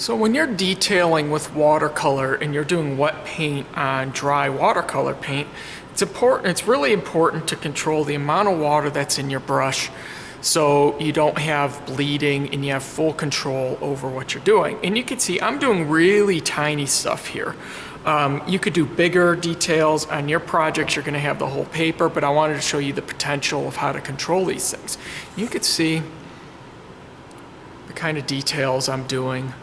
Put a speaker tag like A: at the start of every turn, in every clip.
A: So when you're detailing with watercolor and you're doing wet paint on dry watercolor paint, it's really important to control the amount of water that's in your brush so you don't have bleeding and you have full control over what you're doing. And you can see I'm doing really tiny stuff here. You could do bigger details on your projects. You're going to have the whole paper, but I wanted to show you the potential of how to control these things. You could see the kind of details I'm doing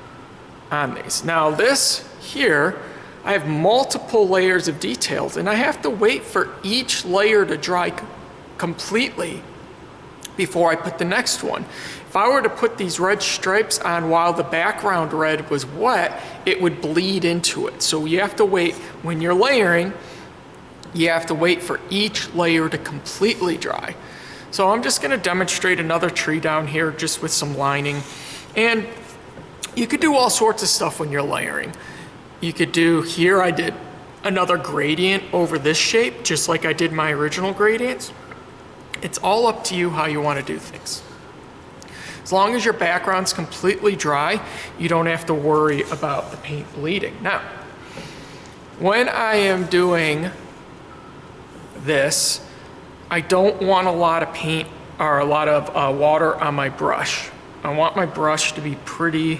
A: on these. Now this here, I have multiple layers of details and I have to wait for each layer to dry completely before I put the next one. If I were to put these red stripes on while the background red was wet, it would bleed into it. So you have to wait, when you're layering, you have to wait for each layer to completely dry. So I'm just going to demonstrate another tree down here just with some lining. And you could do all sorts of stuff when you're layering. You could do, here I did another gradient over this shape, just like I did my original gradients. It's all up to you how you want to do things. As long as your background's completely dry, you don't have to worry about the paint bleeding. Now, when I am doing this, I don't want a lot of paint or a lot of water on my brush. I want my brush to be pretty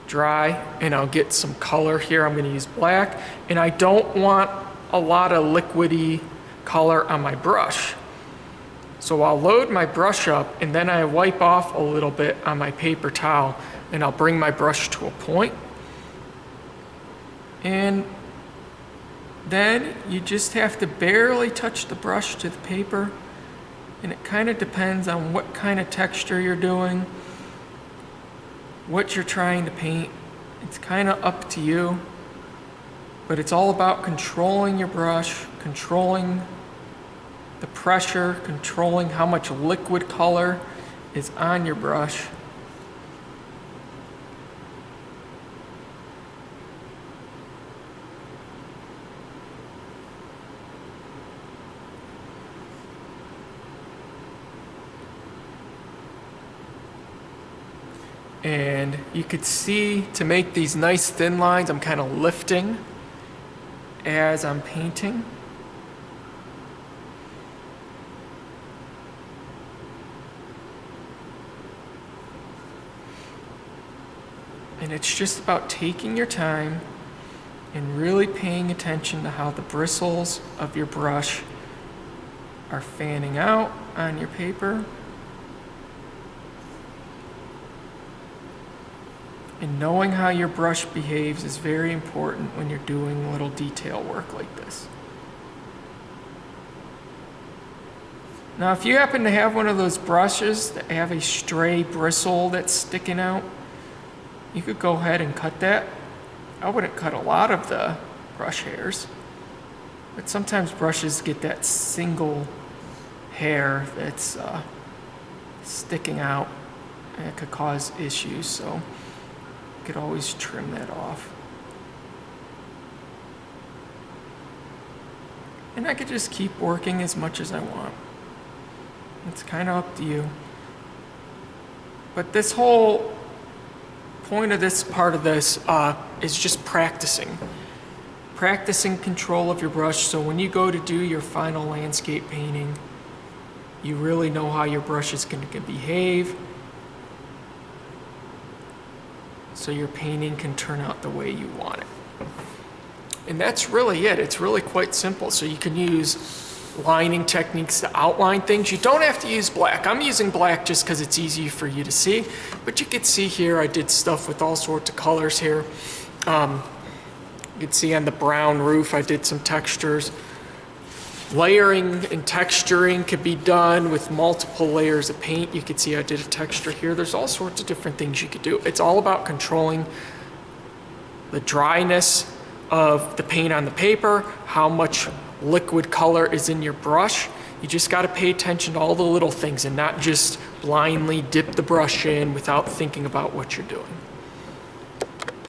A: dry, and I'll get some color here. I'm going to use black, and I don't want a lot of liquidy color on my brush. So I'll load my brush up and then I wipe off a little bit on my paper towel and I'll bring my brush to a point. And then you just have to barely touch the brush to the paper, and it kind of depends on what kind of texture you're doing, what you're trying to paint. It's kind of up to you, but it's all about controlling your brush, controlling the pressure, controlling how much liquid color is on your brush. And you could see, to make these nice thin lines, I'm kind of lifting as I'm painting. And it's just about taking your time and really paying attention to how the bristles of your brush are fanning out on your paper. And knowing how your brush behaves is very important when you're doing little detail work like this. Now, if you happen to have one of those brushes that have a stray bristle that's sticking out, you could go ahead and cut that. I wouldn't cut a lot of the brush hairs, but sometimes brushes get that single hair that's sticking out, and it could cause issues, so you could always trim that off. And I could just keep working as much as I want. It's kind of up to you. But this whole point of this part of this is just practicing control of your brush, so when you go to do your final landscape painting, you really know how your brush is going to behave, so your painting can turn out the way you want it. And that's really it. It's really quite simple. So you can use lining techniques to outline things. You don't have to use black. I'm using black just because it's easy for you to see, but you can see here I did stuff with all sorts of colors here. You can see on the brown roof I did some textures. Layering and texturing could be done with multiple layers of paint. You can see I did a texture here. There's all sorts of different things you could do. It's all about controlling the dryness of the paint on the paper, how much liquid color is in your brush. You just got to pay attention to all the little things and not just blindly dip the brush in without thinking about what you're doing.